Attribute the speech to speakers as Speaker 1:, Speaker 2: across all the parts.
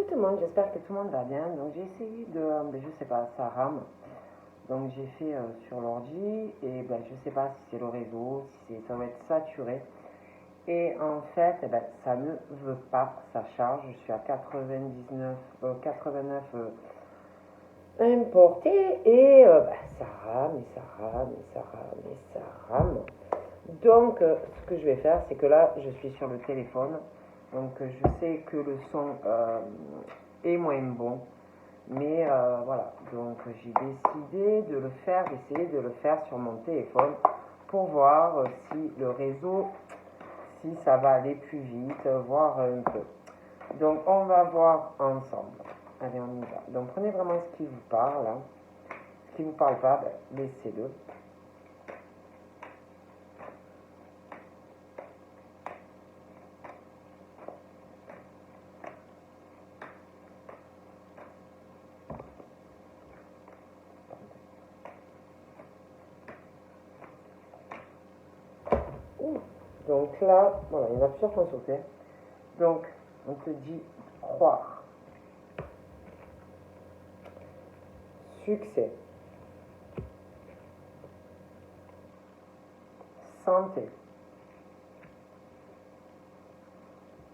Speaker 1: Coucou tout le monde, j'espère que tout le monde va bien. Donc j'ai essayé de, je sais pas, ça rame. Donc j'ai fait sur l'ordi et je sais pas si c'est le réseau, si ça va être saturé. Et en fait, ça ne veut pas, ça charge. Je suis à 89 importé et ça rame et ça rame et ça rame et ça rame. Donc ce que je vais faire, c'est que là, je suis sur le téléphone. Donc je sais que le son est moins bon. Mais voilà, donc j'ai décidé de le faire, d'essayer de le faire sur mon téléphone pour voir si le réseau, si ça va aller plus vite, voir un peu. Donc on va voir ensemble. Allez, on y va. Donc prenez vraiment ce qui vous parle. Hein. Ce qui ne vous parle pas, laissez-le. Donc là, voilà, il y en a plusieurs qui ont sauté. Donc, on te dit croire. Succès. Santé.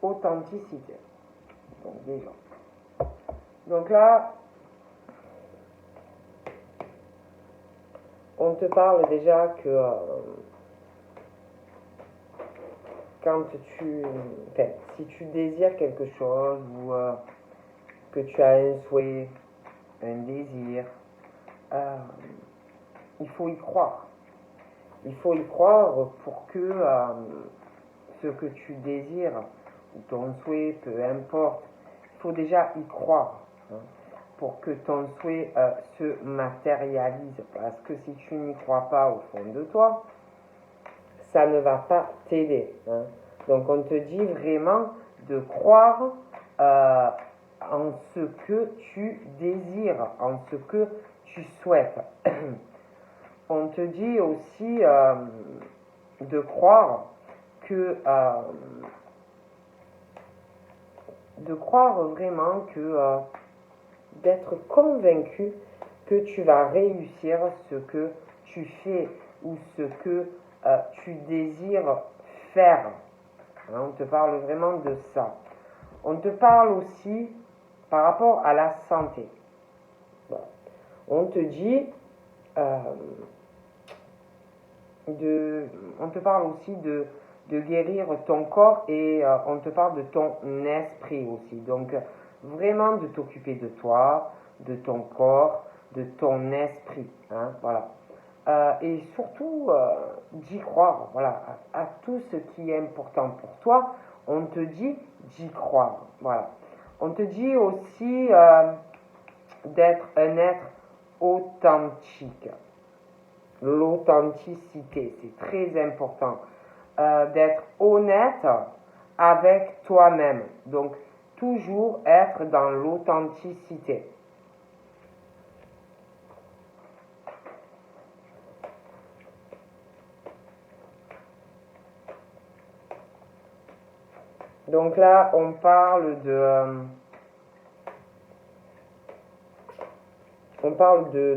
Speaker 1: Authenticité. Donc, déjà. Donc là, on te parle déjà que si tu désires quelque chose ou que tu as un souhait, un désir, il faut y croire. Il faut y croire pour que ce que tu désires, ou ton souhait, peu importe, il faut déjà y croire. Hein, pour que ton souhait se matérialise. Parce que si tu n'y crois pas au fond de toi, ça ne va pas t'aider. Hein. Donc on te dit vraiment de croire en ce que tu désires, en ce que tu souhaites. On te dit aussi de croire que de croire vraiment que d'être convaincu que tu vas réussir ce que tu fais ou ce que tu désires faire. Hein, on te parle vraiment de ça. On te parle aussi par rapport à la santé. Bon. On te dit on te parle aussi de guérir ton corps et on te parle de ton esprit aussi. Donc vraiment de t'occuper de toi, de ton corps, de ton esprit. Hein, voilà. Et surtout d'y croire, voilà, à tout ce qui est important pour toi, on te dit d'y croire, voilà. On te dit aussi d'être un être authentique. L'authenticité, c'est très important. D'être honnête avec toi-même. Donc, toujours être dans l'authenticité. Donc là, on parle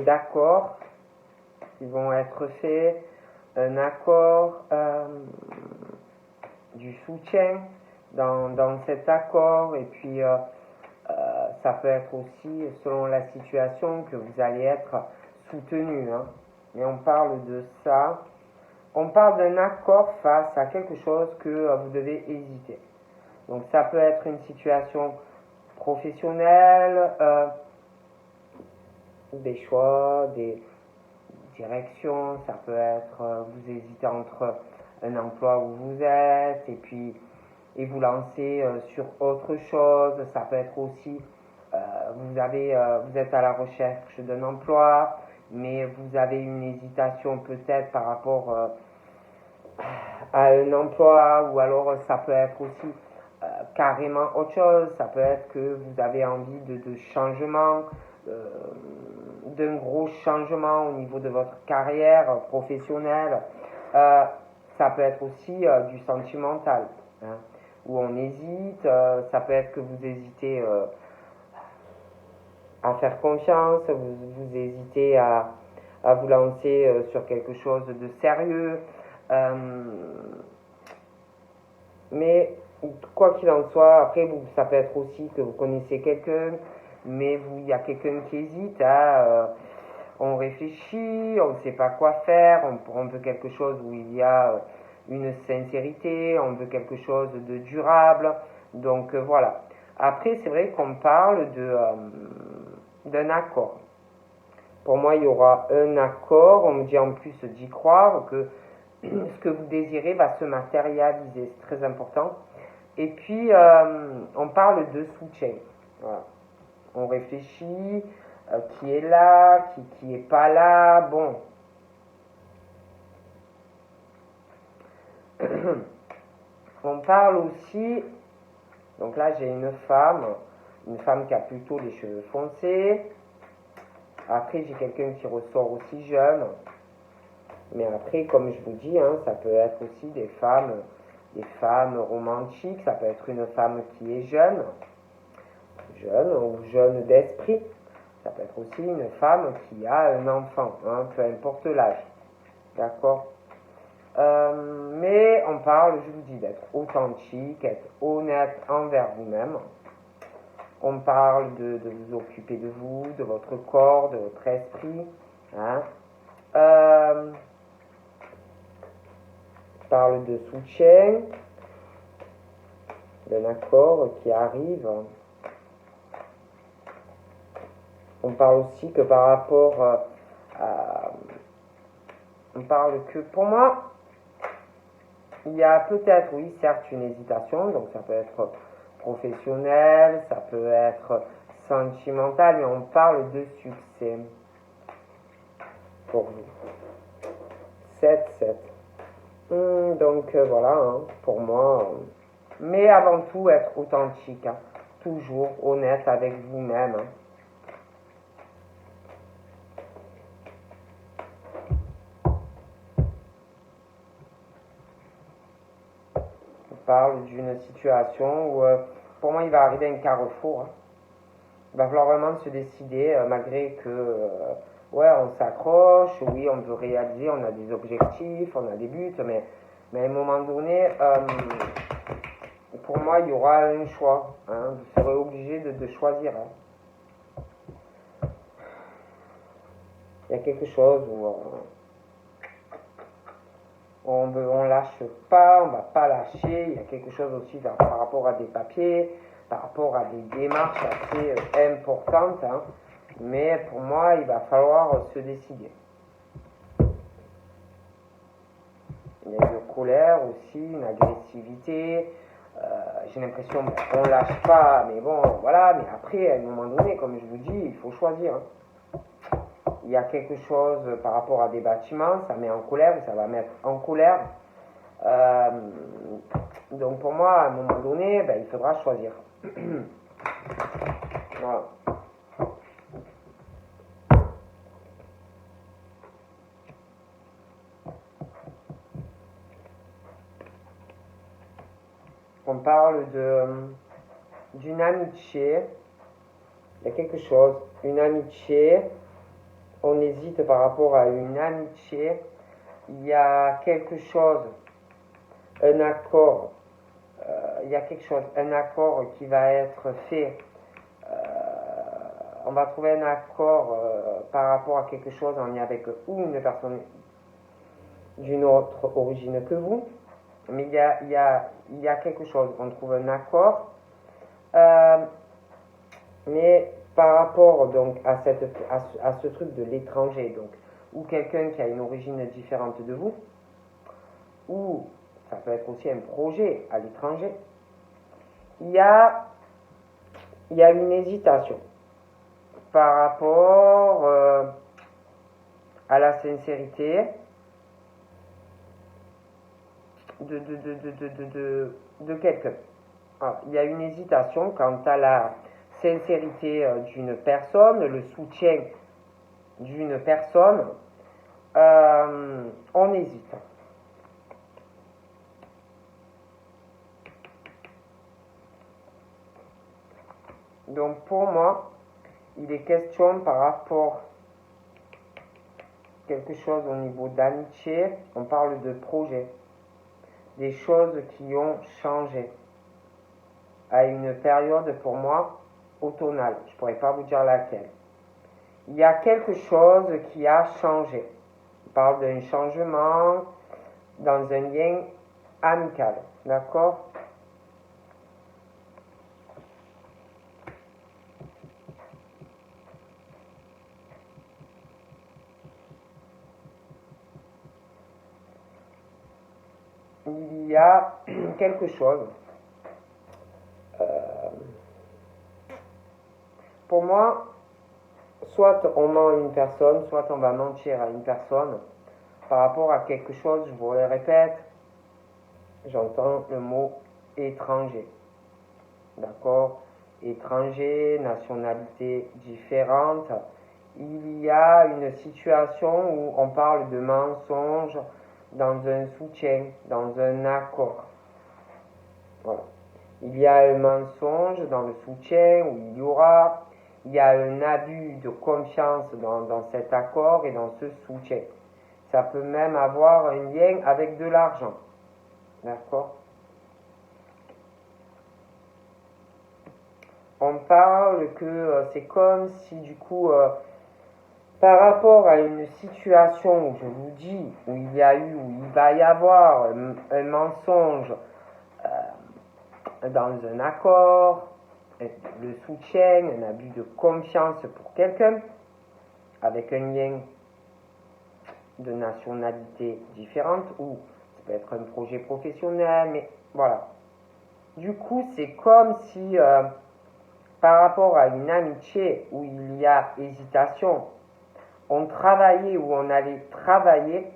Speaker 1: d'accords qui vont être faits, un accord, du soutien dans cet accord, et puis ça peut être aussi selon la situation que vous allez être soutenu. Hein. Mais on parle de ça. On parle d'un accord face à quelque chose que vous devez hésiter. Donc ça peut être une situation professionnelle, des choix, des directions, ça peut être vous hésitez entre un emploi où vous êtes et vous lancez sur autre chose, ça peut être aussi vous êtes à la recherche d'un emploi, mais vous avez une hésitation peut-être par rapport à un emploi, ou alors ça peut être aussi carrément autre chose, ça peut être que vous avez envie de changement, d'un gros changement au niveau de votre carrière professionnelle, ça peut être aussi du sentimental, hein, où on hésite, ça peut être que vous hésitez à faire confiance, vous hésitez à vous lancer sur quelque chose de sérieux. Mais quoi qu'il en soit, après, ça peut être aussi que vous connaissez quelqu'un, mais il y a quelqu'un qui hésite on réfléchit, on ne sait pas quoi faire, on veut quelque chose où il y a une sincérité, on veut quelque chose de durable. Donc voilà. Après, c'est vrai qu'on parle d'un accord. Pour moi, il y aura un accord. On me dit en plus d'y croire que ce que vous désirez va se matérialiser. C'est très important. Et puis, on parle de soutien. Voilà. On réfléchit, qui est là, qui est pas là. Bon. On parle aussi, donc là j'ai une femme qui a plutôt les cheveux foncés. Après j'ai quelqu'un qui ressort aussi jeune. Mais après, comme je vous dis, ça peut être aussi des femmes romantiques. Ça peut être une femme qui est jeune ou jeune d'esprit. Ça peut être aussi une femme qui a un enfant, peu importe l'âge. D'accord. Mais on parle, je vous dis, d'être authentique, être honnête envers vous-même. On parle de vous occuper de vous, de votre corps, de votre esprit. On parle de soutien, d'un accord qui arrive. On parle aussi que par rapport à... On parle que pour moi, il y a peut-être, oui, certes, une hésitation, donc ça peut être professionnel, ça peut être sentimental, mais on parle de succès pour vous. 7. Donc voilà, pour moi. Mais avant tout, être authentique, toujours honnête avec vous-même. Parle d'une situation où, pour moi, il va arriver un carrefour. Il va falloir vraiment se décider, malgré que, ouais, on s'accroche, oui, on veut réaliser, on a des objectifs, on a des buts, mais à un moment donné, pour moi, il y aura un choix. Vous serez obligé de choisir. Il y a quelque chose où on lâche pas, on va pas lâcher. Il y a quelque chose aussi par rapport à des papiers, par rapport à des démarches assez importantes. Mais pour moi, il va falloir se décider. Il y a une colère aussi, une agressivité. J'ai l'impression qu'on lâche pas, mais bon, voilà. Mais après, à un moment donné, comme je vous dis, il faut choisir. Il y a quelque chose par rapport à des bâtiments, ça met en colère, ça va mettre en colère. Donc pour moi, à un moment donné, il faudra choisir. Voilà. On parle d'une amitié. Il y a quelque chose, une amitié. On hésite par rapport à une amitié. Il y a quelque chose, un accord. Il y a quelque chose, un accord qui va être fait. On va trouver un accord par rapport à quelque chose en lien avec ou une personne d'une autre origine que vous. Mais il y a quelque chose, on trouve un accord. Mais par rapport donc à ce truc de l'étranger, donc, ou quelqu'un qui a une origine différente de vous, ou ça peut être aussi un projet à l'étranger, il y a une hésitation par rapport à la sincérité de quelqu'un. Alors, il y a une hésitation quant à la sincérité d'une personne, le soutien d'une personne. On hésite. Donc pour moi, il est question par rapport à quelque chose au niveau d'amitié, on parle de projet, des choses qui ont changé à une période pour moi automnale, je ne pourrais pas vous dire laquelle. Il y a quelque chose qui a changé. On parle d'un changement dans un lien amical, d'accord? Il y a quelque chose. Pour moi, soit on ment à une personne, soit on va mentir à une personne par rapport à quelque chose, je vous le répète, j'entends le mot étranger. D'accord? Étranger, nationalité différente. Il y a une situation où on parle de mensonge dans un soutien, dans un accord. Voilà. Il y a un mensonge dans le soutien où il y a un abus de confiance dans cet accord et dans ce soutien. Ça peut même avoir un lien avec de l'argent. D'accord? On parle que c'est comme si du coup, par rapport à une situation où je vous dis, où il y a eu, où il va y avoir un mensonge dans un accord, le soutien, un abus de confiance pour quelqu'un, avec un lien de nationalité différente, ou ça peut être un projet professionnel, mais voilà. Du coup, c'est comme si, par rapport à une amitié où il y a hésitation, on travaillait ou on allait travailler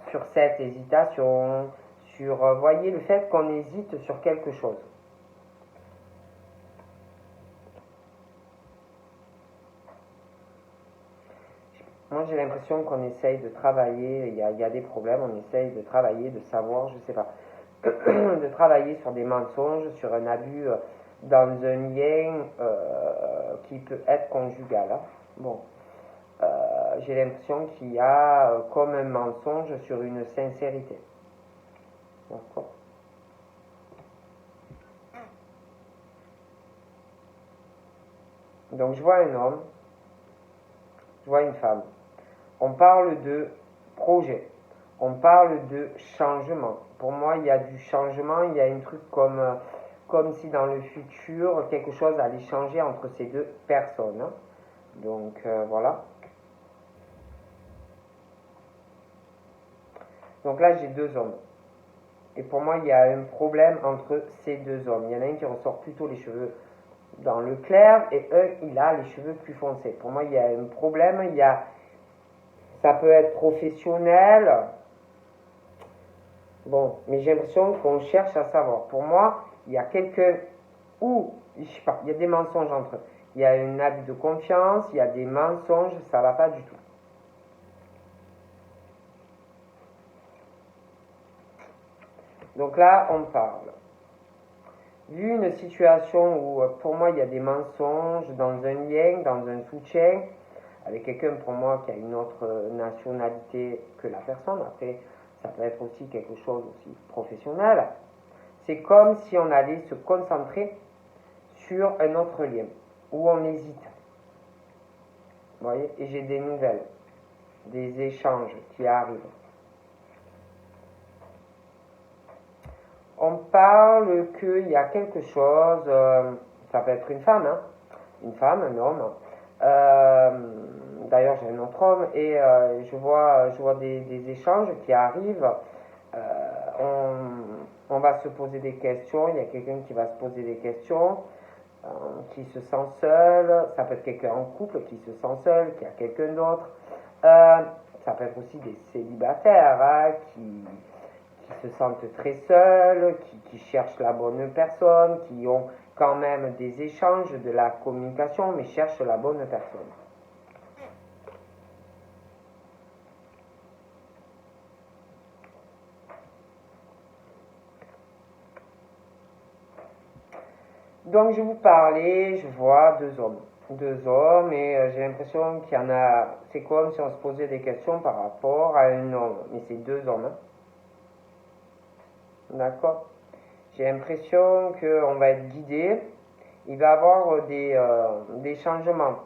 Speaker 1: sur cette hésitation, sur, voyez, le fait qu'on hésite sur quelque chose. Moi, j'ai l'impression qu'on essaye de travailler, il y a des problèmes, on essaye de travailler, de savoir, je sais pas, de travailler sur des mensonges, sur un abus dans un lien qui peut être conjugal. Hein. Bon, j'ai l'impression qu'il y a comme un mensonge sur une sincérité. D'accord. Donc je vois un homme, je vois une femme. On parle de projet, on parle de changement. Pour moi, il y a du changement, il y a un truc comme si dans le futur, quelque chose allait changer entre ces deux personnes. Hein. Donc voilà. Donc là, j'ai deux hommes. Et pour moi, il y a un problème entre ces deux hommes. Il y en a un qui ressort plutôt les cheveux dans le clair et un, il a les cheveux plus foncés. Pour moi, il y a un problème. Ça peut être professionnel. Bon, mais j'ai l'impression qu'on cherche à savoir. Pour moi, il y a quelqu'un où, je sais pas, il y a des mensonges entre eux. Il y a un abus de confiance, il y a des mensonges, ça va pas du tout. Donc là, on parle. Vu une situation où, pour moi, il y a des mensonges dans un lien, dans un soutien, avec quelqu'un, pour moi, qui a une autre nationalité que la personne, après, ça peut être aussi quelque chose aussi professionnel, c'est comme si on allait se concentrer sur un autre lien, où on hésite. Vous voyez, et j'ai des nouvelles, des échanges qui arrivent. On parle qu'il y a quelque chose, ça peut être une femme, hein, une femme, un homme. D'ailleurs, j'ai un autre homme et je vois des échanges qui arrivent. On va se poser des questions, il y a quelqu'un qui va se poser des questions, qui se sent seul, ça peut être quelqu'un en couple qui se sent seul, qui a quelqu'un d'autre. Ça peut être aussi des célibataires hein, qui se sentent très seuls, qui cherchent la bonne personne, qui ont quand même des échanges, de la communication, mais cherchent la bonne personne. Donc je vous parlais, je vois deux hommes. deux hommes et j'ai l'impression qu'il y en a. C'est comme si on se posait des questions par rapport à un homme, mais c'est deux hommes. Hein. D'accord. J'ai l'impression qu'on va être guidé. Il va y avoir des changements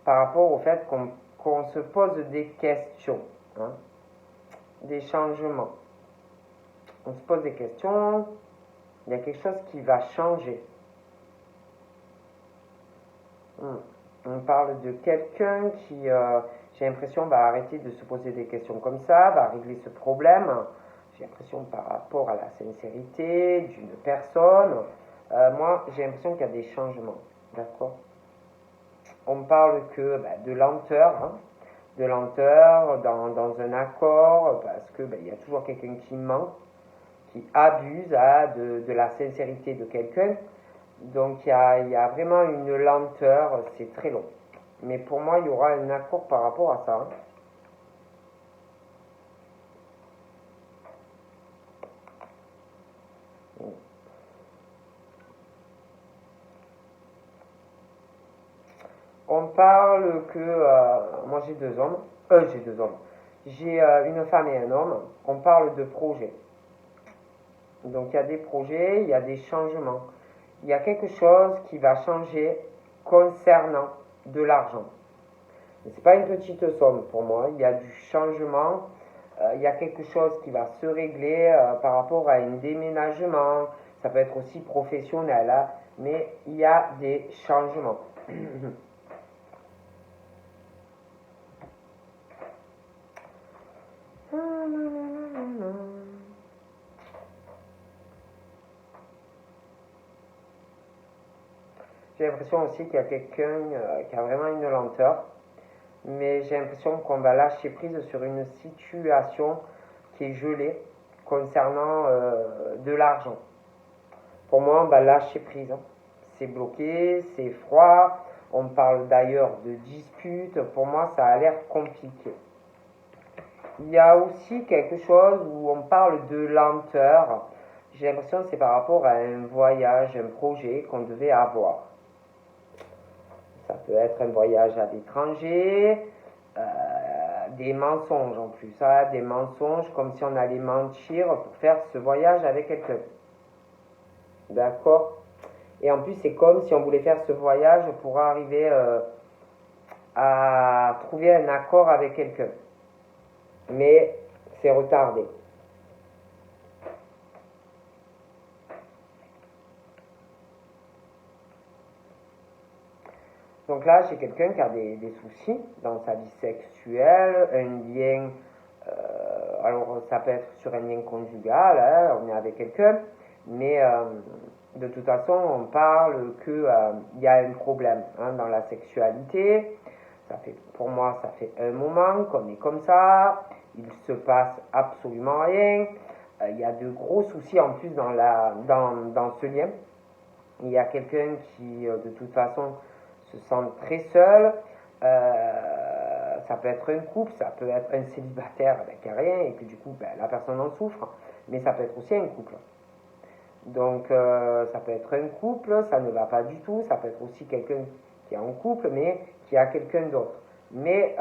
Speaker 1: par rapport au fait qu'on se pose des questions. Hein. Des changements. On se pose des questions. Il y a quelque chose qui va changer. On parle de quelqu'un qui, j'ai l'impression, va arrêter de se poser des questions comme ça, va régler ce problème. J'ai l'impression par rapport à la sincérité d'une personne. Moi, j'ai l'impression qu'il y a des changements. D'accord. On parle que de lenteur, hein, de lenteur dans un accord, parce que il y a toujours quelqu'un qui ment, qui abuse de la sincérité de quelqu'un. Donc il y a vraiment une lenteur, c'est très long. Mais pour moi, il y aura un accord par rapport à ça. On parle que moi j'ai deux hommes, j'ai deux hommes. J'ai une femme et un homme. On parle de projets. Donc il y a des projets, il y a des changements. Il y a quelque chose qui va changer concernant de l'argent. Ce n'est pas une petite somme pour moi. Il y a du changement. Il y a quelque chose qui va se régler par rapport à un déménagement. Ça peut être aussi professionnel, hein, mais il y a des changements. J'ai l'impression aussi qu'il y a quelqu'un qui a vraiment une lenteur, mais j'ai l'impression qu'on va lâcher prise sur une situation qui est gelée concernant de l'argent. Pour moi, on va lâcher prise. Hein. C'est bloqué, c'est froid. On parle d'ailleurs de dispute. Pour moi, ça a l'air compliqué. Il y a aussi quelque chose où on parle de lenteur. J'ai l'impression que c'est par rapport à un voyage, un projet qu'on devait avoir. Ça peut être un voyage à l'étranger, des mensonges en plus, hein, des mensonges comme si on allait mentir pour faire ce voyage avec quelqu'un. D'accord. Et en plus, c'est comme si on voulait faire ce voyage pour arriver à trouver un accord avec quelqu'un. Mais c'est retardé. Donc là, j'ai quelqu'un qui a des soucis dans sa vie sexuelle, un lien, alors ça peut être sur un lien conjugal, hein, on est avec quelqu'un, mais de toute façon, on parle qu'il y a un problème hein, dans la sexualité. Ça fait, pour moi, ça fait un moment qu'on est comme ça, il se passe absolument rien, il y a de gros soucis en plus dans ce lien. Il y a quelqu'un qui, de toute façon, se sent très seul. Ça peut être un couple, ça peut être un célibataire avec rien et que du coup la personne en souffre, mais ça peut être aussi un couple. Donc ça peut être un couple, ça ne va pas du tout, ça peut être aussi quelqu'un qui est en couple mais qui a quelqu'un d'autre. Mais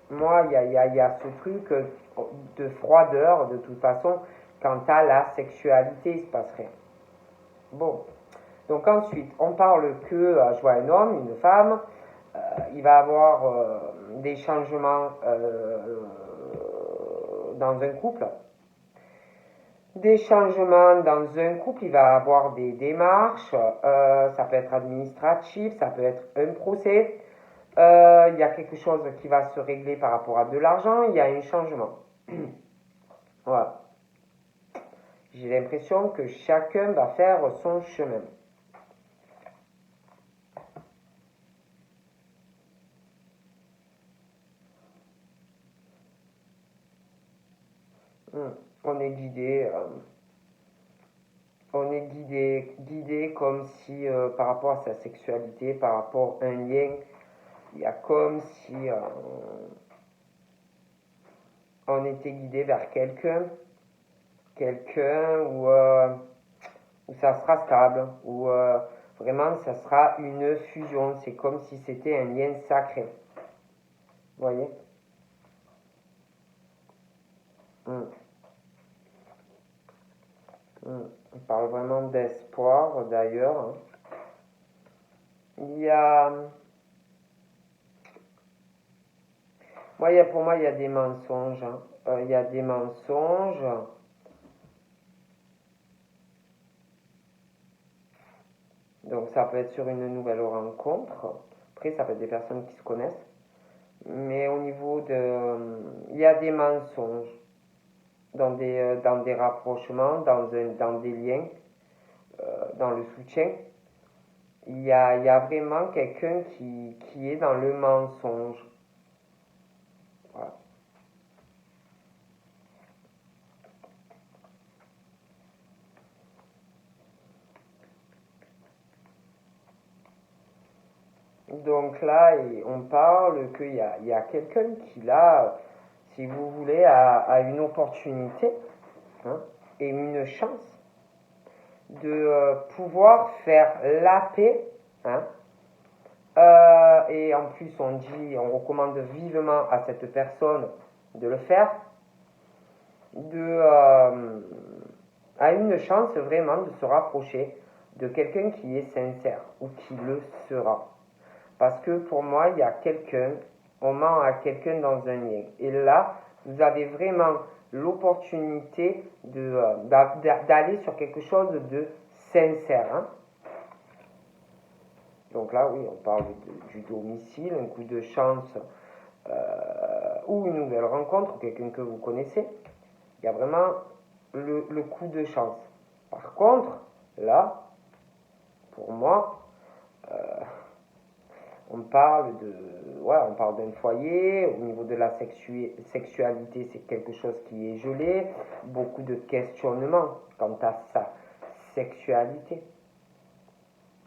Speaker 1: moi, il y a ce truc de froideur de toute façon quant à la sexualité, il se passe rien. Bon, donc ensuite, on parle que je vois un homme, une femme, il va avoir des changements dans un couple. Des changements dans un couple, il va avoir des démarches, ça peut être administratif, ça peut être un procès. Il y a quelque chose qui va se régler par rapport à de l'argent, il y a un changement. Voilà. J'ai l'impression que chacun va faire son chemin. On est guidé, guidé comme si par rapport à sa sexualité, par rapport à un lien, il y a comme si on était guidé vers quelqu'un où ça sera stable, où vraiment vraiment, ça sera une fusion. C'est comme si c'était un lien sacré. Vous voyez? On parle vraiment d'espoir, d'ailleurs. Il y a... pour moi, il y a des mensonges. Il y a des mensonges. Donc, ça peut être sur une nouvelle rencontre. Après, ça peut être des personnes qui se connaissent. Mais au niveau de... Il y a des mensonges dans des rapprochements, dans des liens, dans le soutien. Il y a vraiment quelqu'un qui est dans le mensonge. Voilà. Donc là, on parle qu'il y a quelqu'un qui, là, si vous voulez, a une opportunité, hein, et une chance de pouvoir faire la paix, hein. Et en plus, on recommande vivement à cette personne de le faire, a une chance vraiment de se rapprocher de quelqu'un qui est sincère ou qui le sera. Parce que pour moi, il y a quelqu'un, on ment à quelqu'un dans un lien. Et là, vous avez vraiment l'opportunité d'aller sur quelque chose de sincère, hein. Donc là, oui, on parle du domicile, un coup de chance, ou une nouvelle rencontre, ou quelqu'un que vous connaissez. Il y a vraiment le coup de chance. Par contre, là, pour moi, on parle d'un foyer. Au niveau de la sexualité, c'est quelque chose qui est gelé. Beaucoup de questionnements quant à sa sexualité.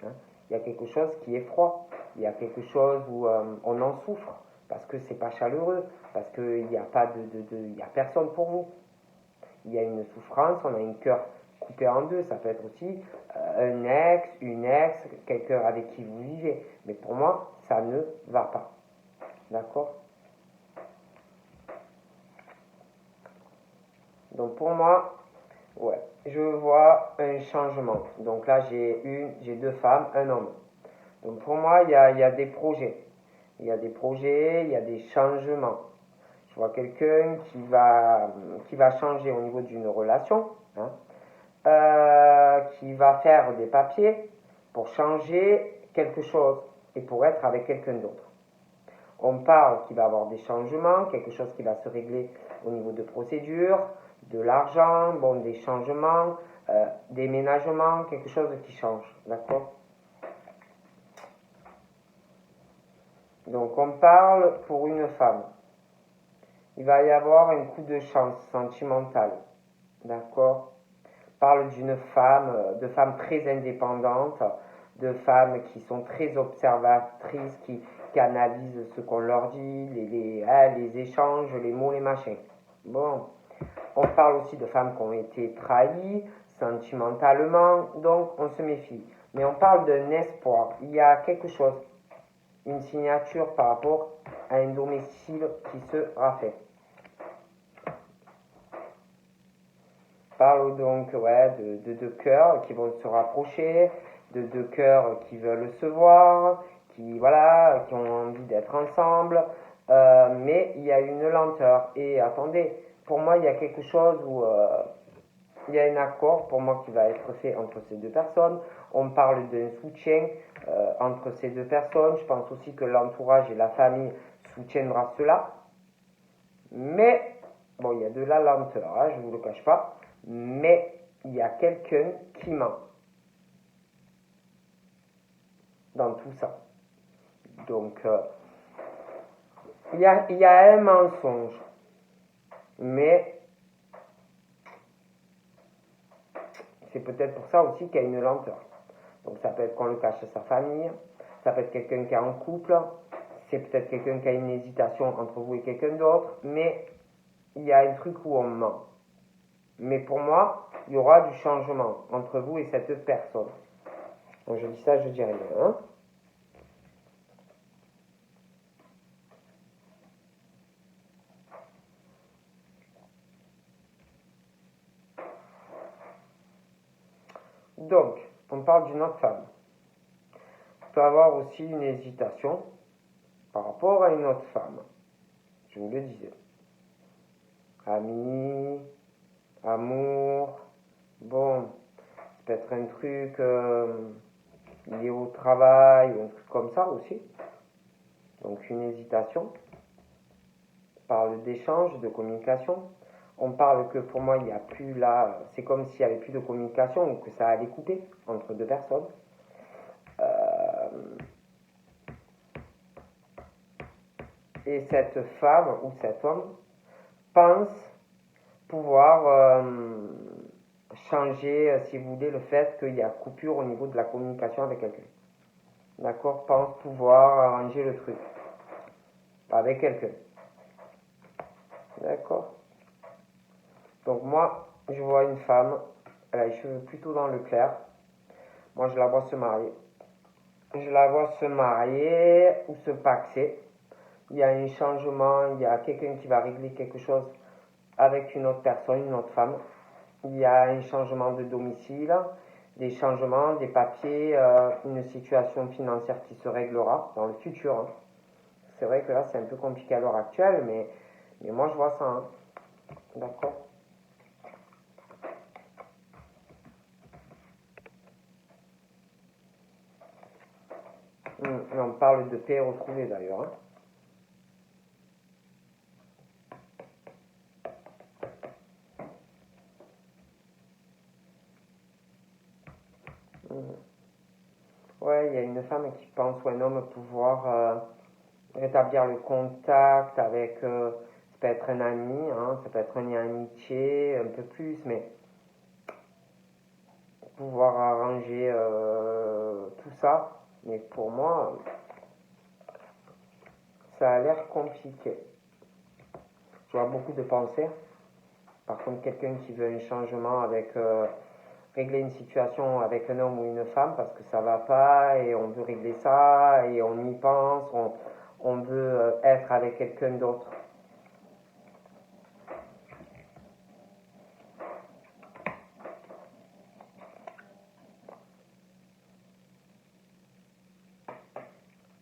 Speaker 1: Hein. Il y a quelque chose qui est froid. Il y a quelque chose où on en souffre parce que c'est pas chaleureux, parce qu'il n'y a pas il y a personne pour vous. Il y a une souffrance, on a un cœur coupé en deux. Ça peut être aussi un ex, une ex, quelqu'un avec qui vous vivez. Mais pour moi, ça ne va pas. D'accord? Donc pour moi, ouais, je vois un changement. Donc là, j'ai deux femmes, un homme. Donc pour moi, il y a des projets. Il y a des projets, il y a des changements. Je vois quelqu'un qui va changer au niveau d'une relation, hein, qui va faire des papiers pour changer quelque chose et pour être avec quelqu'un d'autre. On parle qu'il va y avoir des changements, quelque chose qui va se régler au niveau de procédures, de l'argent, bon, des changements, des ménagements, quelque chose qui change, d'accord? Donc on parle pour une femme. Il va y avoir un coup de chance sentimentale, d'accord? On parle d'une femme, de femmes très indépendantes, de femmes qui sont très observatrices, qui analysent ce qu'on leur dit, les échanges, les mots, les machins. Bon, on parle aussi de femmes qui ont été trahies sentimentalement, donc on se méfie. Mais on parle d'un espoir. Il y a quelque chose, une signature par rapport à un domicile qui sera fait. On parle donc de deux cœurs qui vont se rapprocher, de deux cœurs qui veulent se voir, qui ont envie d'être ensemble, mais il y a une lenteur. Et attendez, pour moi, il y a quelque chose où il y a un accord pour moi qui va être fait entre ces deux personnes. On parle d'un soutien entre ces deux personnes. Je pense aussi que l'entourage et la famille soutiendra cela. Mais, bon, il y a de la lenteur, hein, je ne vous le cache pas. Mais il y a quelqu'un qui ment dans tout ça. Donc, il y a un mensonge. Mais c'est peut-être pour ça aussi qu'il y a une lenteur. Donc ça peut être qu'on le cache à sa famille, ça peut être quelqu'un qui est en couple, c'est peut-être quelqu'un qui a une hésitation entre vous et quelqu'un d'autre, mais il y a un truc où on ment. Mais pour moi, il y aura du changement entre vous et cette personne. Quand je dis ça, je dis rien. Hein. Donc, on parle d'une autre femme. On peut avoir aussi une hésitation par rapport à une autre femme. Je vous le disais. Ami, amour, bon, ça peut être un truc lié au travail, ou un truc comme ça aussi. Donc une hésitation. On parle d'échange, de communication. On parle que pour moi, il n'y a plus là, c'est comme s'il n'y avait plus de communication ou que ça allait couper entre deux personnes. Et cette femme ou cet homme pense pouvoir changer, si vous voulez, le fait qu'il y a coupure au niveau de la communication avec quelqu'un. D'accord? Pense pouvoir arranger le truc avec quelqu'un. D'accord? Donc moi, je vois une femme, elle a les cheveux plutôt dans le clair. Moi, je la vois se marier. Je la vois se marier ou se paxer. Il y a un changement, il y a quelqu'un qui va régler quelque chose avec une autre personne, une autre femme. Il y a un changement de domicile, des changements, des papiers, une situation financière qui se réglera dans le futur. Hein. C'est vrai que là, c'est un peu compliqué à l'heure actuelle, mais moi, je vois ça. Hein. D'accord? On parle de paix retrouvée d'ailleurs. Hein. Ouais, il y a une femme qui pense ou un homme pouvoir rétablir le contact avec, ça peut être un ami, hein, ça peut être un lien amitié, un peu plus, mais pouvoir arranger tout ça. Mais pour moi, ça a l'air compliqué. Je vois beaucoup de pensées. Par contre, quelqu'un qui veut un changement avec régler une situation avec un homme ou une femme parce que ça va pas et on veut régler ça et on y pense, on veut être avec quelqu'un d'autre.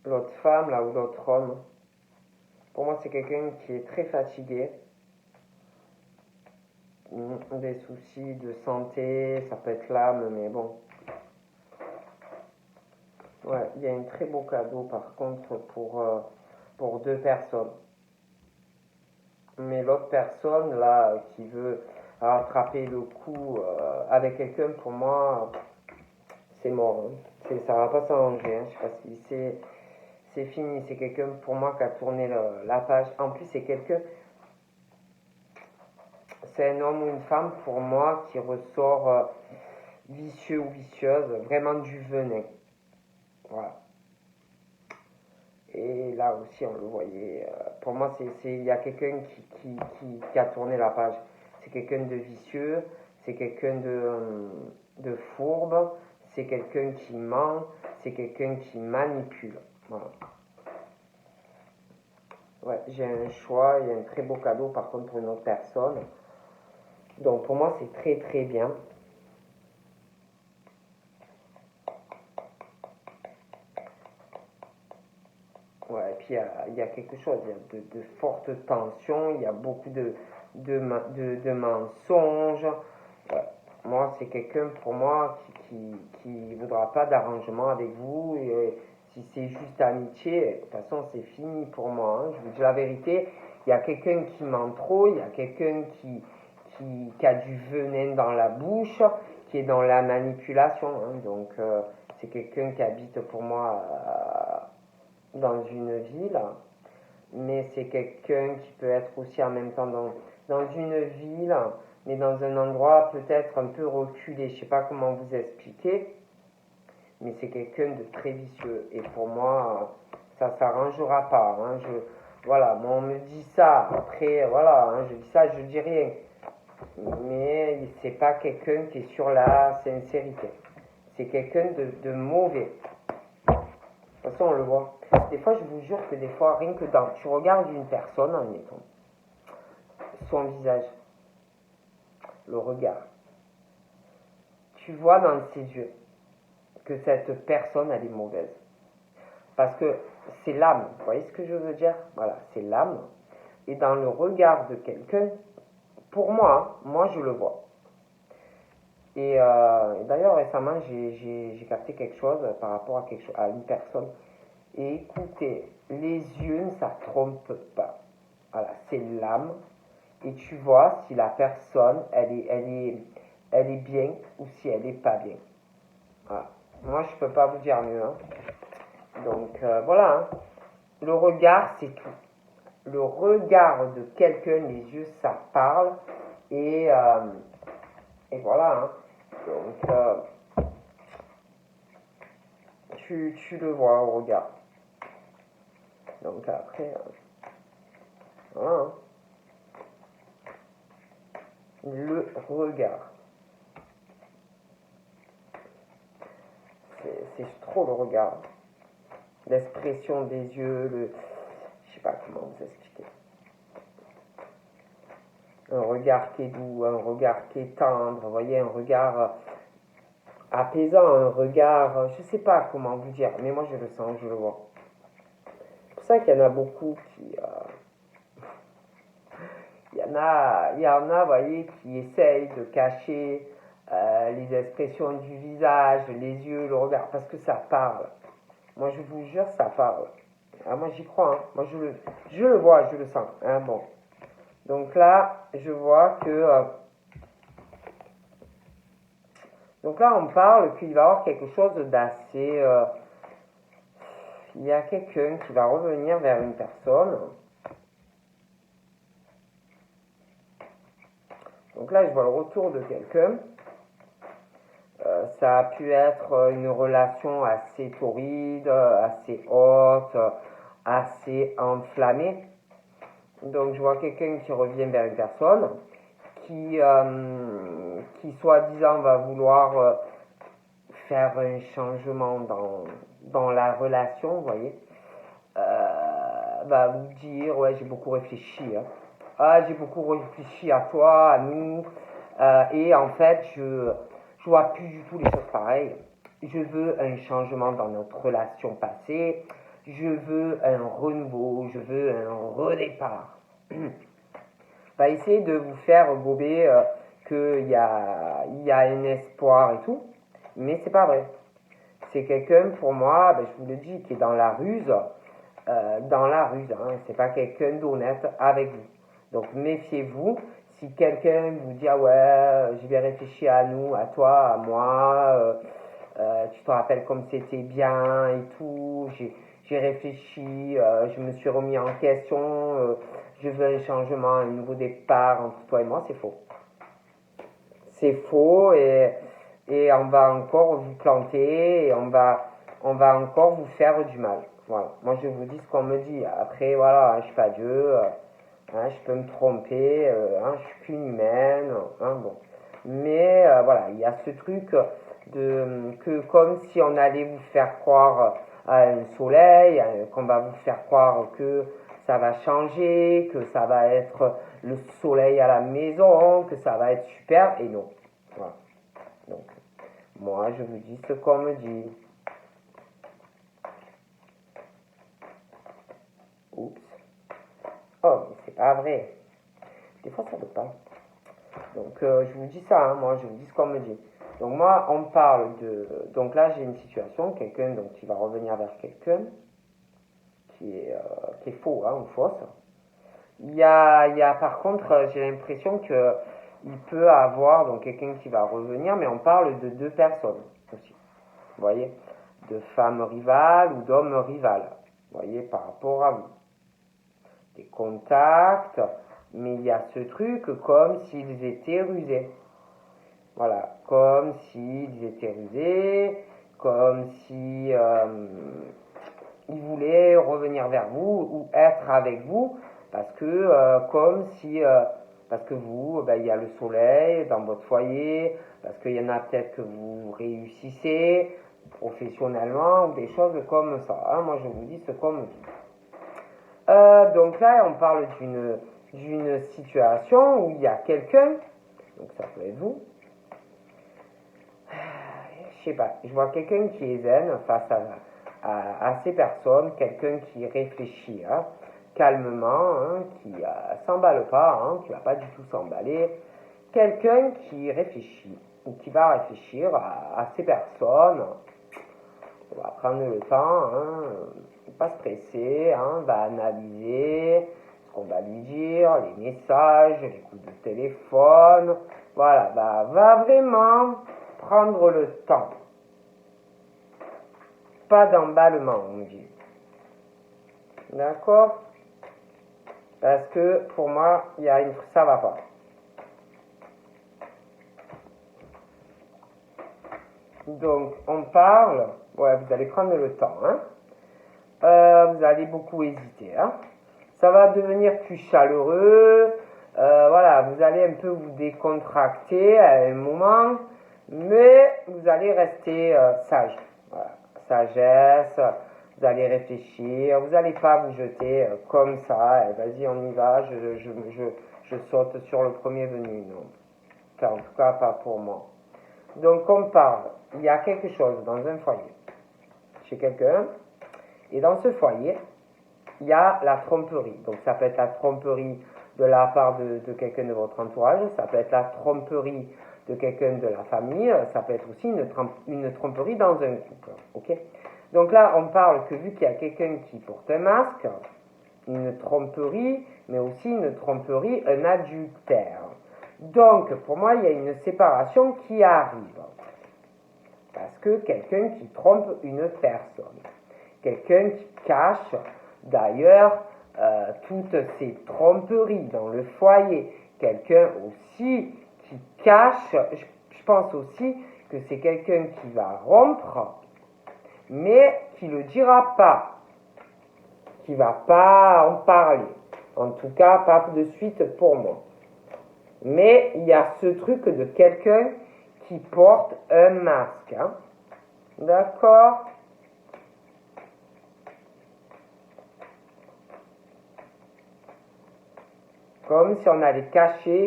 Speaker 1: L'autre femme là ou l'autre homme, pour moi c'est quelqu'un qui est très fatigué, des soucis de santé, ça peut être l'âme, mais bon. Ouais, il y a un très beau cadeau par contre pour deux personnes. Mais l'autre personne là qui veut rattraper le coup avec quelqu'un, pour moi, c'est mort. Hein. Ça va pas s'arranger. Hein. Je sais pas si c'est fini. C'est quelqu'un pour moi qui a tourné la page. En plus, c'est quelqu'un, c'est un homme ou une femme pour moi qui ressort vicieux ou vicieuse, vraiment du venin. Voilà. Et là aussi, on le voyait. Pour moi, il y a quelqu'un qui a tourné la page. C'est quelqu'un de vicieux, c'est quelqu'un de fourbe, c'est quelqu'un qui ment, c'est quelqu'un qui manipule. Voilà. Ouais, j'ai un choix, il y a un très beau cadeau par contre pour une autre personne. Donc pour moi, c'est très très bien. Ouais, et puis il y a quelque chose, il y a de fortes tensions, il y a beaucoup de mensonges. Ouais. Moi, c'est quelqu'un pour moi qui voudra pas d'arrangement avec vous. Et si c'est juste amitié, de toute façon, c'est fini pour moi. Hein. Je vous dis la vérité, il y a quelqu'un qui ment trop, il y a quelqu'un qui a du venin dans la bouche, qui est dans la manipulation. Hein. Donc, c'est quelqu'un qui habite pour moi dans une ville, mais c'est quelqu'un qui peut être aussi en même temps dans une ville, mais dans un endroit peut-être un peu reculé. Je ne sais pas comment vous expliquer, mais c'est quelqu'un de très vicieux. Et pour moi, ça ne s'arrangera pas. Hein. Voilà, moi on me dit ça, après, voilà, hein, je dis ça, je dis rien. Mais c'est pas quelqu'un qui est sur la sincérité. c'est quelqu'un de mauvais. De toute façon, on le voit. Des fois, je vous jure que des fois, rien que dans... Tu regardes une personne, admettons, son visage, le regard. Tu vois dans ses yeux que cette personne, elle est mauvaise. Parce que c'est l'âme. Vous voyez ce que je veux dire? Voilà, c'est l'âme. Et dans le regard de quelqu'un, pour moi, moi je le vois. Et d'ailleurs, récemment, j'ai capté quelque chose par rapport à une personne. Et écoutez, les yeux, ça ne trompe pas. Voilà, c'est l'âme. Et tu vois si la personne, elle est bien ou si elle n'est pas bien. Voilà. Moi, je ne peux pas vous dire mieux. Hein. Donc, voilà. Hein. Le regard, c'est tout. Le regard de quelqu'un, les yeux, ça parle. Et voilà. Hein. Donc, tu le vois au regard. Donc, après, voilà. Hein. Le regard. C'est trop le regard. L'expression des yeux, je sais pas comment vous expliquer. Un regard qui est doux, un regard qui est tendre, vous voyez, un regard apaisant, un regard, je sais pas comment vous dire, mais moi je le sens, je le vois. C'est pour ça qu'il y en a beaucoup qui... il y en a, vous voyez, qui essayent de cacher les expressions du visage, les yeux, le regard, parce que ça parle. Moi, je vous jure, ça parle. Ah, moi, j'y crois. Hein. Moi, je le vois, je le sens. Hein, bon. Donc là, je vois que... donc là, on parle qu'il va y avoir quelque chose d'assez... il y a quelqu'un qui va revenir vers une personne. Donc là, je vois le retour de quelqu'un. Ça a pu être une relation assez torride, assez haute, assez enflammée. Donc je vois quelqu'un qui revient vers une personne qui soi-disant va vouloir faire un changement dans la relation, vous voyez. Va vous dire, ouais, j'ai beaucoup réfléchi. Hein. Ah, j'ai beaucoup réfléchi à toi, à nous. Et en fait, je vois plus du tout les choses pareilles. Je veux un changement dans notre relation passée. Je veux un renouveau. Je veux un redépart. Va essayer de vous faire gober qu'il y a un espoir et tout. Mais c'est pas vrai. C'est quelqu'un, pour moi, ben, je vous le dis, qui est dans la ruse. Hein. C'est pas quelqu'un d'honnête avec vous. Donc méfiez-vous. Si quelqu'un vous dit ah ouais, j'ai bien réfléchi à nous, à toi, à moi, tu te rappelles comme c'était bien et tout, j'ai réfléchi, je me suis remis en question, je veux un changement, un nouveau départ entre toi et moi, c'est faux. C'est faux et on va encore vous planter et on va encore vous faire du mal. Voilà. Moi je vous dis ce qu'on me dit. Après voilà, je suis pas Dieu, je peux me tromper, je suis qu'une humaine, bon. Mais voilà, il y a ce truc que comme si on allait vous faire croire à un soleil, qu'on va vous faire croire que ça va changer, que ça va être le soleil à la maison, que ça va être super, et non. Voilà. Donc, moi, je vous dis ce qu'on me dit. Oups. Oh, mais c'est pas vrai. Des fois, ça ne veut pas. Donc, je vous dis ça, hein, moi, je vous dis ce qu'on me dit. Donc, moi, on parle de... Donc là, j'ai une situation, quelqu'un donc, qui va revenir vers quelqu'un qui est faux, hein, ou fausse. Il y a par contre, j'ai l'impression que il peut avoir donc quelqu'un qui va revenir, mais on parle de deux personnes aussi. Vous voyez, de femmes rivales ou d'hommes rivales. Vous voyez, par rapport à vous. Des contacts, mais il y a ce truc comme s'ils étaient rusés. Voilà, comme s'ils étaient rusés, comme si ils voulaient revenir vers vous ou être avec vous, parce que parce que vous, ben, il y a le soleil dans votre foyer, parce qu'il y en a peut-être que vous réussissez professionnellement ou des choses comme ça. Hein. Moi, je vous dis ce qu'on me dit. Donc là, on parle d'une situation où il y a quelqu'un, donc ça peut être vous, je sais pas, je vois quelqu'un qui est zen face à ces personnes, quelqu'un qui réfléchit hein, calmement, hein, qui s'emballe pas, hein, qui va pas du tout s'emballer, quelqu'un qui réfléchit ou qui va réfléchir à ces personnes. On va prendre le temps, hein, pas se presser, hein, va analyser ce qu'on va lui dire, les messages, les coups de téléphone, voilà, va vraiment prendre le temps. Pas d'emballement, on dit. D'accord? Parce que pour moi, ça va pas. Donc, on parle, ouais, vous allez prendre le temps, hein. Vous allez beaucoup hésiter, hein. Ça va devenir plus chaleureux, voilà, vous allez un peu vous décontracter à un moment, mais vous allez rester sage. Voilà. Sagesse, vous allez réfléchir, vous n'allez pas vous jeter comme ça, vas-y on y va, je saute sur le premier venu, non. Enfin, en tout cas pas pour moi. Donc on parle, il y a quelque chose dans un foyer, chez quelqu'un, et dans ce foyer, il y a la tromperie. Donc ça peut être la tromperie de la part de quelqu'un de votre entourage, ça peut être la tromperie de quelqu'un de la famille, ça peut être aussi une tromperie dans un couple. Okay. Donc là, on parle que vu qu'il y a quelqu'un qui porte un masque, une tromperie, mais aussi une tromperie, un adultère. Donc, pour moi, il y a une séparation qui arrive. Parce que quelqu'un qui trompe une personne, quelqu'un qui cache d'ailleurs toutes ces tromperies dans le foyer, quelqu'un aussi qui cache, je pense aussi que c'est quelqu'un qui va rompre, mais qui ne le dira pas, qui ne va pas en parler, en tout cas pas de suite pour moi. Mais il y a ce truc de quelqu'un qui porte un masque, hein. D'accord? Comme si on allait cacher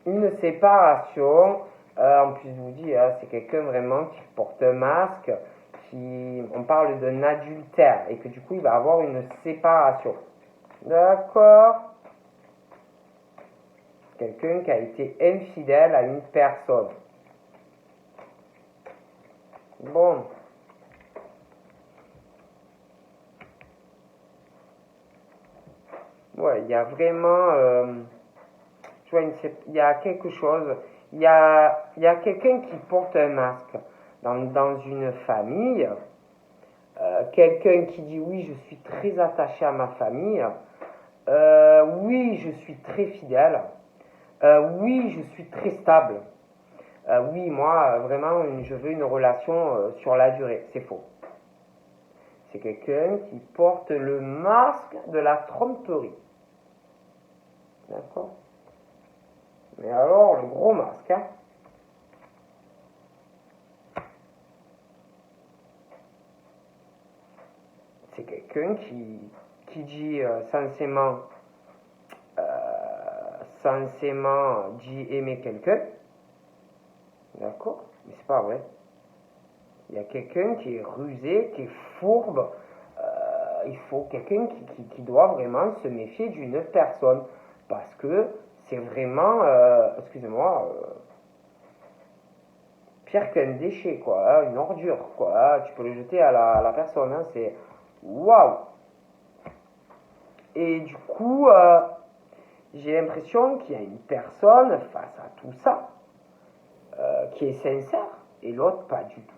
Speaker 1: une séparation. En plus, je vous dis, hein, c'est quelqu'un vraiment qui porte un masque, on parle d'un adultère, et que du coup, il va avoir une séparation. D'accord? Quelqu'un qui a été infidèle à une personne. Bon. Ouais, il y a vraiment... il y a quelque chose... Il y a quelqu'un qui porte un masque dans une famille. Quelqu'un qui dit oui, je suis très attaché à ma famille. Oui, je suis très fidèle. Oui, je suis très stable. Oui, moi, vraiment, je veux une relation sur la durée. C'est faux. C'est quelqu'un qui porte le masque de la tromperie. D'accord? Mais alors, le gros masque, hein? C'est quelqu'un qui dit sensément dit aimer quelqu'un. D'accord? Mais c'est pas vrai. Il y a quelqu'un qui est rusé, qui est fourbe. Il faut quelqu'un qui doit vraiment se méfier d'une personne. Parce que c'est vraiment, excusez-moi, pire qu'un déchet, quoi, hein, une ordure, quoi. Hein, tu peux le jeter à la personne, hein, c'est waouh! Et du coup, j'ai l'impression qu'il y a une personne face à tout ça qui est sincère et l'autre pas du tout.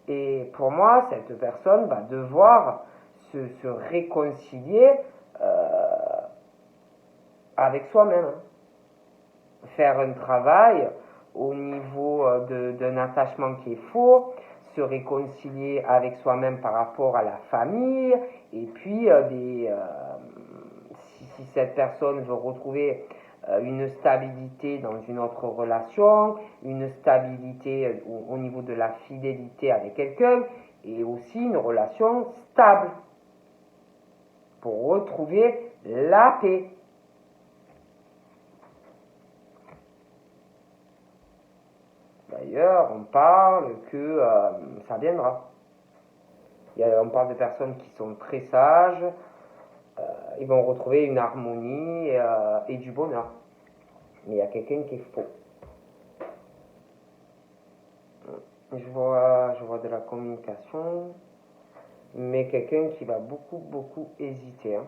Speaker 1: Et pour moi, cette personne va devoir se réconcilier avec soi-même. Hein. Faire un travail au niveau d'un attachement qui est faux, se réconcilier avec soi-même par rapport à la famille, et puis si cette personne veut retrouver une stabilité dans une autre relation, une stabilité au niveau de la fidélité avec quelqu'un, et aussi une relation stable pour retrouver la paix. D'ailleurs, on parle que ça viendra. On parle de personnes qui sont très sages, ils vont retrouver une harmonie et du bonheur. Mais il y a quelqu'un qui est faux. Je vois de la communication, mais quelqu'un qui va beaucoup hésiter. Hein.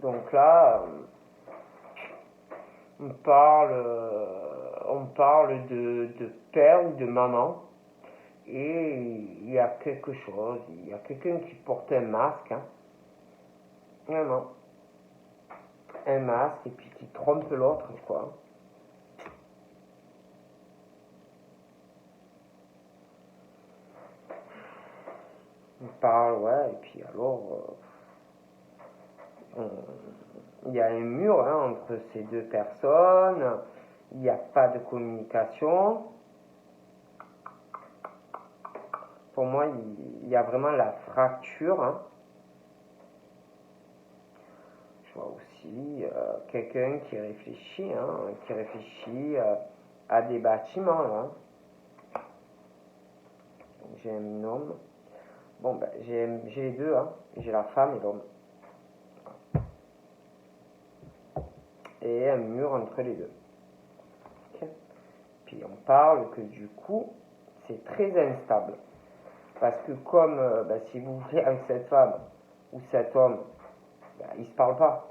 Speaker 1: Donc là, on parle de père ou de maman, et il y a quelque chose, il y a quelqu'un qui porte un masque, hein. Vraiment, un masque, et puis qui trompe l'autre, quoi. On parle, ouais, et puis alors, il y a un mur hein, entre ces deux personnes, il n'y a pas de communication. Pour moi, il y a vraiment la fracture. Hein. Je vois aussi quelqu'un qui réfléchit à des bâtiments. Là. J'ai un homme. Bon, ben, j'ai les deux. Hein. J'ai la femme et l'homme. Et un mur entre les deux. Okay. Puis on parle que du coup, c'est très instable. Parce que comme si vous voulez avec cette femme ou cet homme, ils ne se parlent pas.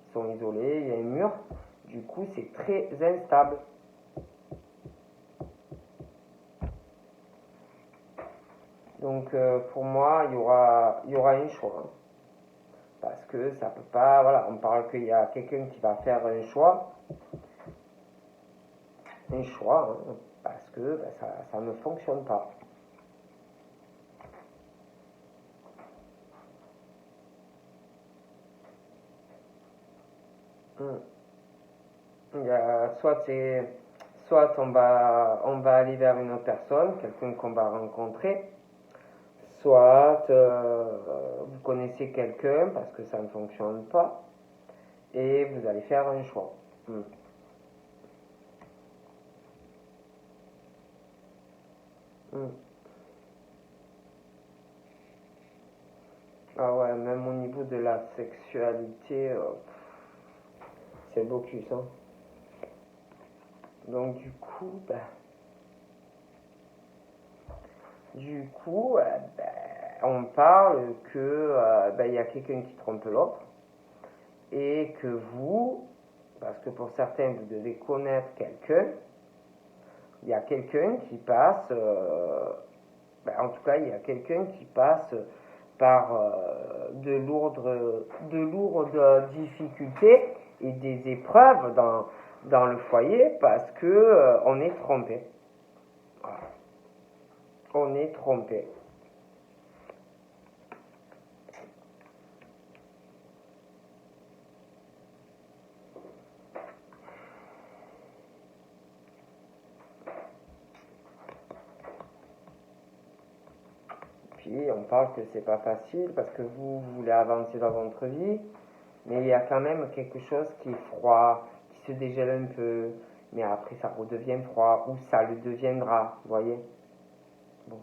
Speaker 1: Ils sont isolés, il y a un mur. Du coup, c'est très instable. Donc pour moi, il y aura un choix. Hein. Parce que ça peut pas, voilà, on parle qu'il y a quelqu'un qui va faire un choix. Un choix, hein, parce que ça ne fonctionne pas. Il y a, soit on va aller vers une autre personne, quelqu'un qu'on va rencontrer, soit vous connaissez quelqu'un parce que ça ne fonctionne pas et vous allez faire un choix. Ah ouais, même au niveau de la sexualité, c'est blocus. Hein. Donc du coup, on parle que il y a quelqu'un qui trompe l'autre et que vous, parce que pour certains vous devez connaître quelqu'un, il y a quelqu'un qui passe, en tout cas il y a quelqu'un qui passe par de lourdes difficultés et des épreuves dans le foyer parce que on est trompé. Voilà. On est trompé. Puis on parle que c'est pas facile parce que vous voulez avancer dans votre vie, mais il y a quand même quelque chose qui est froid, qui se dégèle un peu, mais après ça redevient froid ou ça le deviendra, vous voyez. Bon.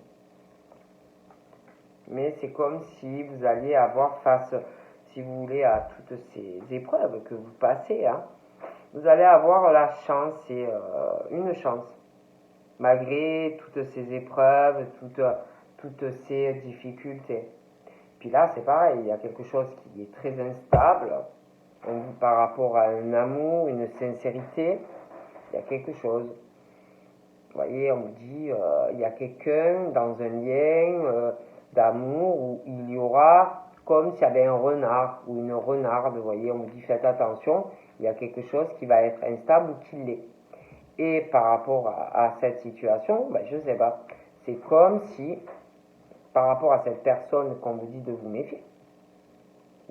Speaker 1: Mais c'est comme si vous alliez avoir face, si vous voulez, à toutes ces épreuves que vous passez, hein, vous allez avoir la chance et une chance, malgré toutes ces épreuves, toutes ces difficultés. Puis là, c'est pareil, il y a quelque chose qui est très instable par rapport à un amour, une sincérité, il y a quelque chose. Vous voyez, on vous dit, il y a quelqu'un dans un lien d'amour où il y aura comme s'il y avait un renard ou une renarde, vous voyez, on vous dit faites attention, il y a quelque chose qui va être instable ou qui l'est. Et par rapport à cette situation, je ne sais pas, c'est comme si par rapport à cette personne qu'on vous dit de vous méfier,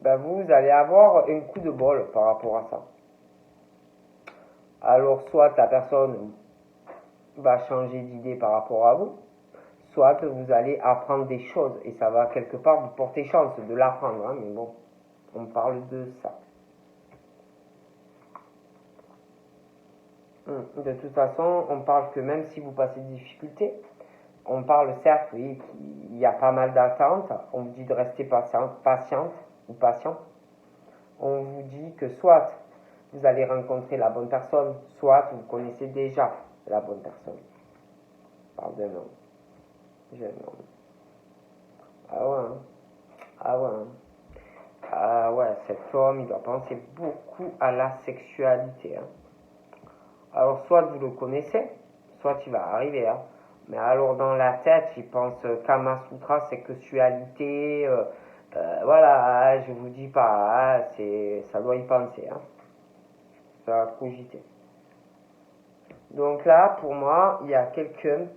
Speaker 1: ben vous allez avoir un coup de bol par rapport à ça. Alors soit la personne va changer d'idée par rapport à vous, soit vous allez apprendre des choses et ça va quelque part vous porter chance de l'apprendre, hein, mais bon, on parle de ça. De toute façon, on parle que même si vous passez des difficultés, on parle certes, oui, qu'il y a pas mal d'attentes, on vous dit de rester patiente ou patient. On vous dit que soit vous allez rencontrer la bonne personne, soit vous connaissez déjà la bonne personne. Je parle d'un homme. Jeune homme. Ah ouais, hein. Ah ouais, hein. Ah ouais, cet homme, il doit penser beaucoup à la sexualité. Hein. Alors, soit vous le connaissez, soit il va arriver. Hein. Mais alors, dans la tête, il pense Kama Sutra, sexualité. Voilà, je vous dis pas, hein, ça doit y penser. Hein. Ça va cogiter. Donc là, pour moi, il y a quelqu'un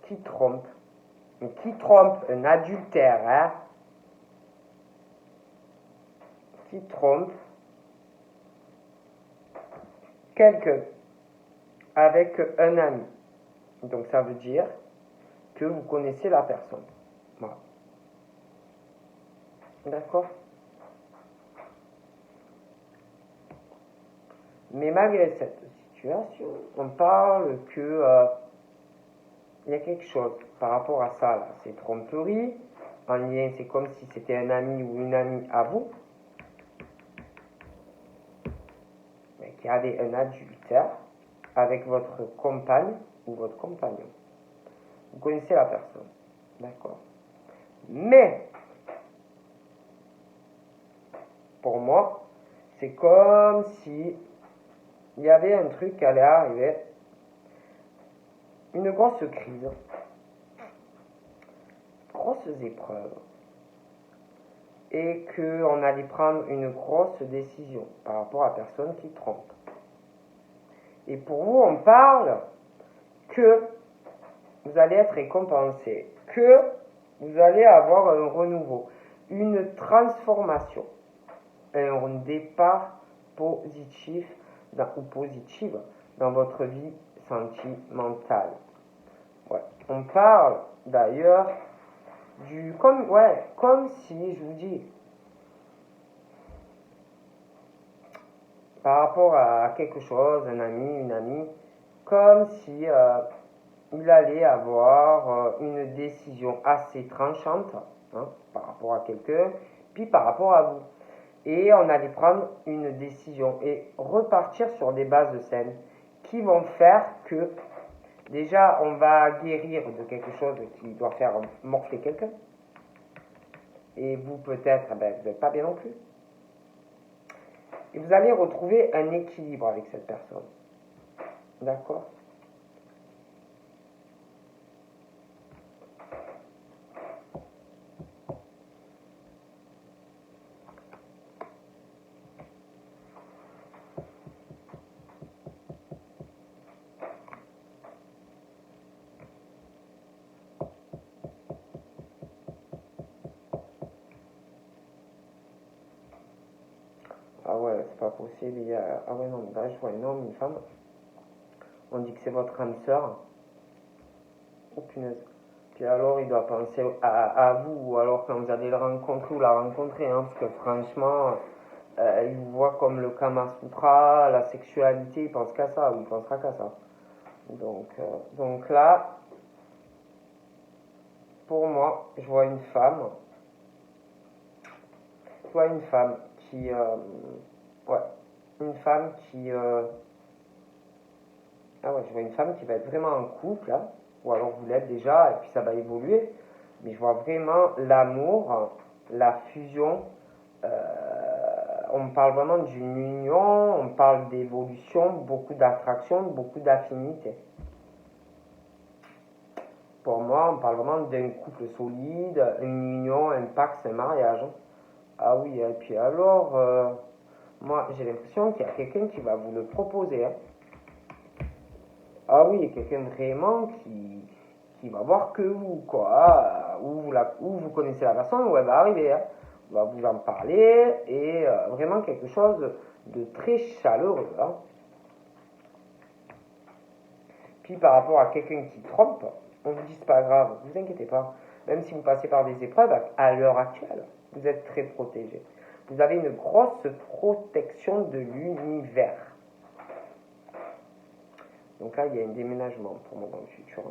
Speaker 1: qui trompe, un adultère, hein, qui trompe quelqu'un avec un ami. Donc ça veut dire que vous connaissez la personne. Voilà. D'accord? Mais malgré cette situation, on parle que il y a quelque chose par rapport à ça, là. C'est tromperie, en lien, c'est comme si c'était un ami ou une amie à vous, mais qui avait un adultère avec votre compagne ou votre compagnon. Vous connaissez la personne, d'accord? Mais, pour moi, c'est comme si il y avait un truc qui allait arriver, une grosse crise, grosses épreuves, et qu'on allait prendre une grosse décision par rapport à la personne qui trompe. Et pour vous, on parle que vous allez être récompensé, que vous allez avoir un renouveau, une transformation, un départ positif ou positive dans votre vie sentimentale. Ouais. On parle d'ailleurs comme si, je vous dis, par rapport à quelque chose, un ami, une amie, comme si il allait avoir une décision assez tranchante, hein, par rapport à quelqu'un, puis par rapport à vous. Et on allait prendre une décision et repartir sur des bases saines qui vont faire que déjà on va guérir de quelque chose qui doit faire morfler quelqu'un. Et vous peut-être, vous n'êtes pas bien non plus. Et vous allez retrouver un équilibre avec cette personne. D'accord? Ah ouais, c'est pas possible. Ah ouais, non, là, je vois un homme, une femme. On dit que c'est votre âme sœur. Oh punaise. Puis alors, il doit penser à vous, ou alors quand vous allez le rencontrer ou la rencontrer, hein, parce que franchement, il vous voit comme le Kama Sutra, la sexualité, il pense qu'à ça, ou il pensera qu'à ça. Donc là, pour moi, je vois une femme. Je vois une femme qui... ouais, une femme qui... ah ouais, je vois une femme qui va être vraiment en couple, là, ou alors vous l'êtes déjà, et puis ça va évoluer. Mais je vois vraiment l'amour, la fusion. On parle vraiment d'une union, on parle d'évolution, beaucoup d'attraction, beaucoup d'affinité. Pour moi, on parle vraiment d'un couple solide, une union, un pacte, un mariage. Ah oui, et puis alors, moi j'ai l'impression qu'il y a quelqu'un qui va vous le proposer. Hein. Ah oui, quelqu'un vraiment qui va voir que vous, quoi. Ou vous connaissez la personne, où elle va arriver. Hein. On va vous en parler, et vraiment quelque chose de très chaleureux. Hein. Puis par rapport à quelqu'un qui trompe, on vous dit c'est pas grave, vous inquiétez pas. Même si vous passez par des épreuves, à l'heure actuelle, vous êtes très protégé. Vous avez une grosse protection de l'univers. Donc là, il y a un déménagement pour moi dans le futur.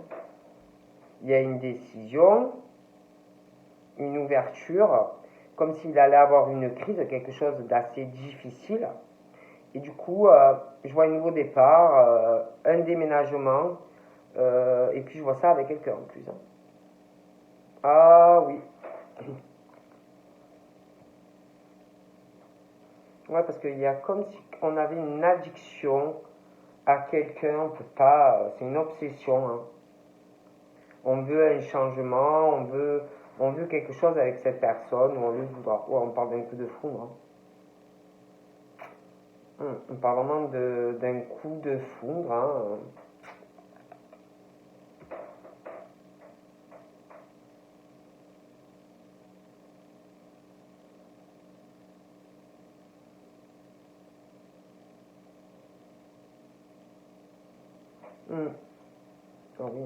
Speaker 1: Il y a une décision, une ouverture, comme s'il allait avoir une crise, quelque chose d'assez difficile. Et du coup, je vois un nouveau départ, un déménagement, et puis je vois ça avec quelqu'un en plus. Hein. Ah oui. Ouais, parce qu'il y a comme si on avait une addiction à quelqu'un, on peut pas, c'est une obsession. Hein. On veut un changement, on veut quelque chose avec cette personne, ou on veut vouloir. Ouais, on parle d'un coup de foudre. Hein. On parle vraiment d'un coup de foudre. Hein. Ah oui.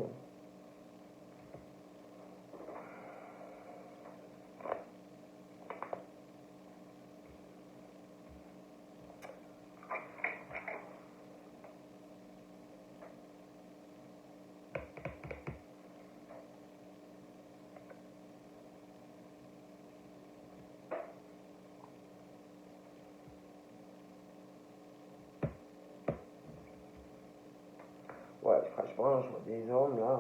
Speaker 1: Ouais, franchement, je vois des hommes là,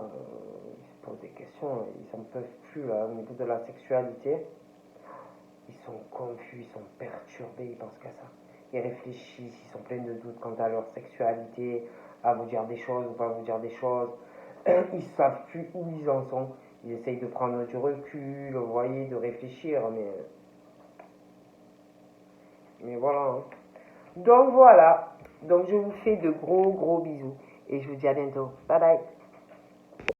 Speaker 1: ils se posent des questions, ils n'en peuvent plus là, au niveau de la sexualité. Ils sont confus, ils sont perturbés, ils pensent qu'à ça. Ils réfléchissent, ils sont pleins de doutes quant à leur sexualité, à vous dire des choses ou pas vous dire des choses. Ils savent plus où ils en sont. Ils essayent de prendre du recul, vous voyez, de réfléchir, mais voilà. Hein. Donc voilà. Donc je vous fais de gros bisous et je vous dis à bientôt. Bye bye.